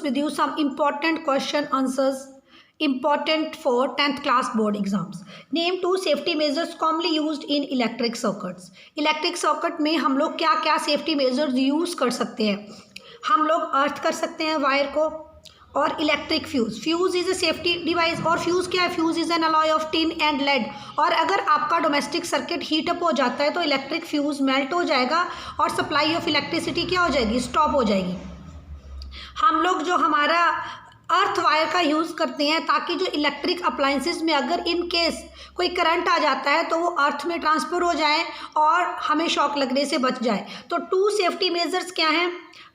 with you some important question answers important for 10th class board exams. Name two safety measures commonly used in electric circuits. Electric circuit में हम लोग क्या क्या safety measures use कर सकते हैं? हम लोग अर्थ कर सकते हैं वायर को, और electric fuse. Fuse is a safety device. और फ्यूज़ क्या है? Fuse is an alloy of tin and lead. और अगर आपका डोमेस्टिक सर्किट हीटअप हो जाता है तो इलेक्ट्रिक फ्यूज़ मेल्ट हो जाएगा और सप्लाई ऑफ इलेक्ट्रिसिटी क्या हो जाएगी? स्टॉप हो जाएगी. हम लोग जो हमारा अर्थ वायर का यूज़ करते हैं ताकि जो इलेक्ट्रिक अप्लाइंसेस में अगर इन केस कोई करंट आ जाता है तो वो अर्थ में ट्रांसफ़र हो जाए और हमें शॉक लगने से बच जाए. तो टू सेफ्टी मेजर्स क्या हैं?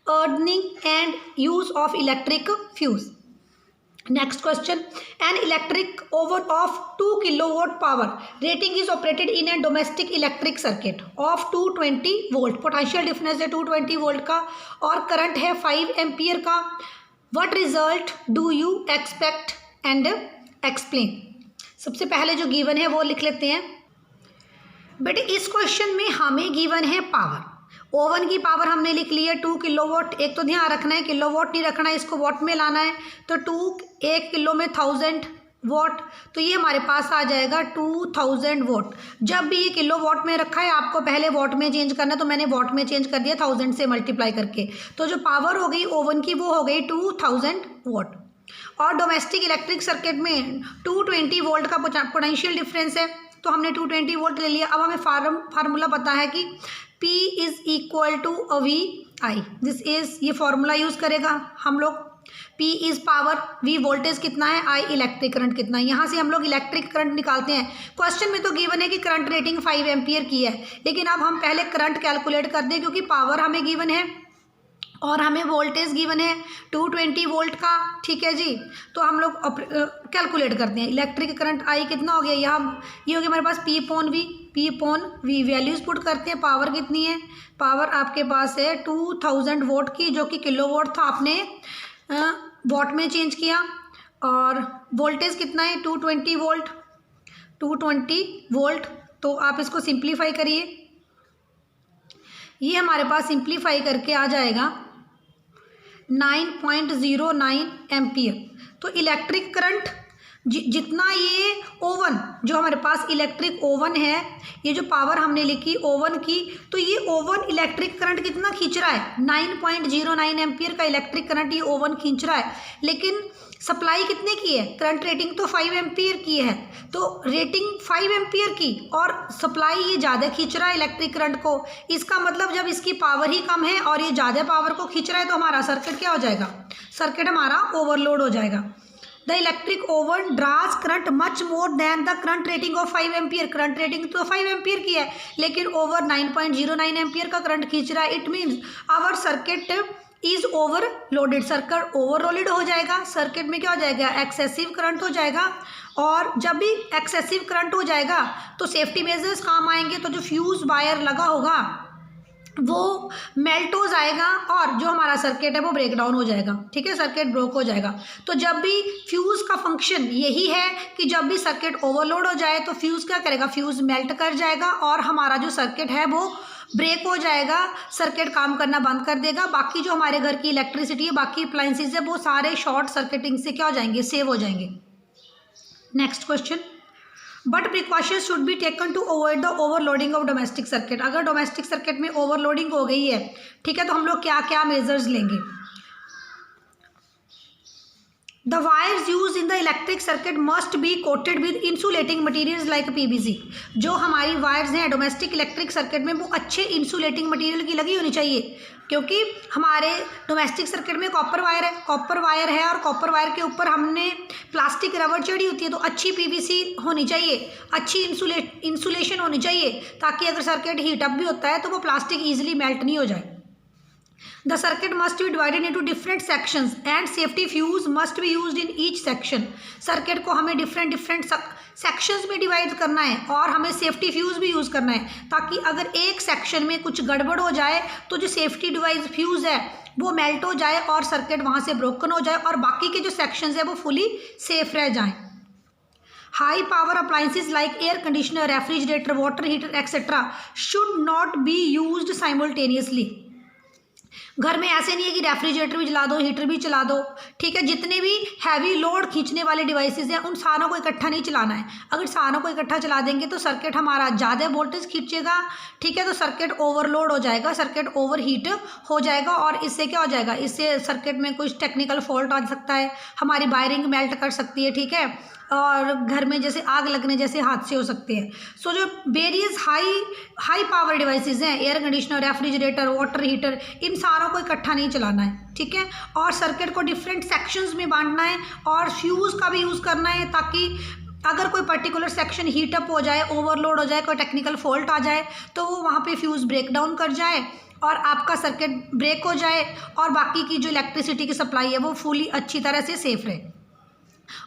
Earning and use of electric fuse. Next question. An electric oven of 2 kilowatt power rating is operated in a domestic electric circuit of 220 volt. Potential difference है 220 volt का और करंट है 5 ampere का. What result do you expect and explain? सबसे पहले जो given है वो लिख लेते हैं. बेटे इस क्वेश्चन में हमें गिवन है पावर. ओवन की पावर हमने लिख ली है 2 किलोवाट. एक तो ध्यान रखना है किलोवाट नहीं रखना है, इसको वाट में लाना है. तो 1 किलो में 1000 वाट, तो ये हमारे पास आ जाएगा 2000 वाट. जब भी ये किलो वाट में रखा है आपको पहले वाट में चेंज करना है, तो मैंने वाट में चेंज कर दिया 1000 से मल्टीप्लाई करके. तो जो पावर हो गई ओवन की वो हो गई 2000 वाट. और डोमेस्टिक इलेक्ट्रिक सर्किट में 220 वोल्ट का पोटेंशियल डिफरेंस है, तो हमने 220 वोल्ट ले लिया. अब हमें फार्मूला पता है कि P is equal to VI. This is, ये फार्मूला यूज़ करेगा हम लोग. P is power, V voltage कितना है, I इलेक्ट्रिक करंट कितना है. यहाँ से हम लोग इलेक्ट्रिक करंट निकालते हैं. क्वेश्चन में तो गिवन है कि करंट रेटिंग 5 एम्पियर की है, लेकिन अब हम पहले करंट कैलकुलेट कर दें क्योंकि पावर हमें गिवन है और हमें वोल्टेज गिवन है 220 वोल्ट का. ठीक है जी, तो हम लोग कैलकुलेट करते हैं. इलेक्ट्रिक करंट आई कितना हो गया, यहाँ ये हो गया हमारे पास P upon V. Values put करते हैं. पावर कितनी है? पावर आपके पास है 2000 वोट की, जो कि किलो वोट था, आपने वॉट में चेंज किया. और वोल्टेज कितना है? 220 वोल्ट. 220 वोल्ट. तो आप इसको सिंप्लीफाई करिए. ये हमारे पास सिंप्लीफाई करके आ जाएगा 9.09 एम्पियर. तो इलेक्ट्रिक करंट जितना ये ओवन, जो हमारे पास इलेक्ट्रिक ओवन है, ये जो पावर हमने लिखी ओवन की, तो ये ओवन इलेक्ट्रिक करंट कितना खींच रहा है? 9.09 एम्पियर का इलेक्ट्रिक करंट ये ओवन खींच रहा है. लेकिन सप्लाई कितने की है? करंट रेटिंग तो 5 एम्पियर की है. तो रेटिंग 5 एम्पियर की और सप्लाई ये ज़्यादा खींच रहा है इलेक्ट्रिक करंट को. इसका मतलब जब इसकी पावर ही कम है और ये ज़्यादा पावर को खींच रहा है तो हमारा सर्किट क्या हो जाएगा? सर्किट हमारा ओवरलोड हो जाएगा. The electric oven draws current much more than the current rating of 5 ampere. Current rating तो 5 एम्पियर की है, लेकिन ओवर 9.09 एम्पियर का करंट खींच रहा है. It means our circuit is overloaded. Circuit overloaded हो जाएगा. सर्किट में क्या हो जाएगा? एक्सेसिव करंट हो जाएगा. और जब भी एक्सेसिव करंट हो जाएगा तो सेफ्टी मेजर्स काम आएंगे. तो जो फ्यूज़ वायर लगा होगा वो मेल्ट हो जाएगा और जो हमारा सर्किट है वो ब्रेक डाउन हो जाएगा. ठीक है, सर्किट ब्रोक हो जाएगा. तो जब भी फ्यूज़ का फंक्शन यही है कि जब भी सर्किट ओवरलोड हो जाए तो फ्यूज़ क्या करेगा? फ्यूज़ मेल्ट कर जाएगा और हमारा जो सर्किट है वो ब्रेक हो जाएगा. सर्किट काम करना बंद कर देगा. बाकी जो हमारे घर की इलेक्ट्रिसिटी है, बाकी अप्लाइंसेज है, वो सारे शॉर्ट सर्किटिंग से क्या हो जाएंगे? सेव हो जाएंगे. Next question. But precautions should be taken to avoid the overloading of domestic circuit. अगर डोमेस्टिक सर्किट में ओवरलोडिंग हो गई है, ठीक है, तो हम लोग क्या क्या मेजर्स लेंगे? The wires used in the electric circuit must be coated with insulating materials like PVC. जो हमारी वायर्स हैं डोमेस्टिक इलेक्ट्रिक सर्किट में वो अच्छे इंसुलेटिंग मटेरियल की लगी होनी चाहिए, क्योंकि हमारे डोमेस्टिक सर्किट में कॉपर वायर है और कॉपर वायर के ऊपर हमने प्लास्टिक रबर चढ़ी होती है. तो अच्छी PVC होनी चाहिए, अच्छी इंसुलेशन होनी चाहिए, ताकि अगर सर्किट हीटअप भी होता है तो वो प्लास्टिक ईजिली मेल्ट नहीं हो जाए. The circuit must be divided into different sections and safety fuse must be used in each section. Circuit को हमें डिफरेंट सेक्शंस में डिवाइड करना है और हमें सेफ्टी फ्यूज़ भी यूज़ करना है, ताकि अगर एक सेक्शन में कुछ गड़बड़ हो जाए तो जो सेफ्टी डिवाइस फ्यूज़ है वो मेल्ट हो जाए और सर्किट वहाँ से ब्रोकन हो जाए और बाकी के जो सेक्शंस है वो फुली सेफ रह जाएँ. High power appliances like air conditioner, refrigerator, water heater, etc. should not be used simultaneously. घर में ऐसे नहीं है कि रेफ्रिजरेटर भी चला दो, हीटर भी चला दो, ठीक है। जितने भी हैवी लोड खींचने वाले डिवाइसेस हैं उन सारों को इकट्ठा नहीं चलाना है। अगर सारों को इकट्ठा चला देंगे तो सर्किट हमारा ज़्यादा वोल्टेज खींचेगा, ठीक है, तो सर्किट ओवरलोड हो जाएगा, सर्किट ओवरहीट हो जाएगा और इससे क्या हो जाएगा, इससे सर्किट में कुछ टेक्निकल फॉल्ट आ सकता है, हमारी वायरिंग मेल्ट कर सकती है, ठीक है, और घर में जैसे आग लगने जैसे हादसे हो सकते हैं। सो जो वेरियस हाई पावर डिवाइसेस हैं, air conditioner, refrigerator, water heater, इन सारों को इकट्ठा नहीं चलाना है, ठीक है। और सर्किट को डिफरेंट सेक्शंस में बांटना है और फ्यूज़ का भी यूज़ करना है, ताकि अगर कोई पर्टिकुलर सेक्शन हीटअप हो जाए, ओवरलोड हो जाए, कोई टेक्निकल फॉल्ट आ जाए तो वो वहाँ पे फ्यूज़ ब्रेक डाउन कर जाए और आपका सर्किट ब्रेक हो जाए और बाकी की जो इलेक्ट्रिसिटी की सप्लाई है वो फुली अच्छी तरह से सेफ रहे।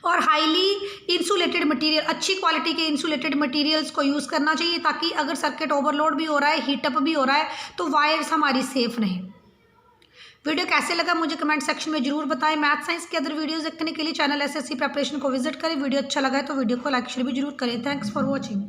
और हाईली इंसुलेटेड मटेरियल, अच्छी क्वालिटी के इंसुलेटेड मटेरियल्स को यूज़ करना चाहिए, ताकि अगर सर्किट ओवरलोड भी हो रहा है, हीटअप भी हो रहा है, तो वायर्स हमारी सेफ रहें। वीडियो कैसे लगा मुझे कमेंट सेक्शन में जरूर बताएं। मैथ साइंस के अदर वीडियोस देखने के लिए चैनल एसएससी प्रिपरेशन को विजिट करें। वीडियो अच्छा लगा है तो वीडियो को लाइक शेयर भी जरूर करें। Thanks for watching.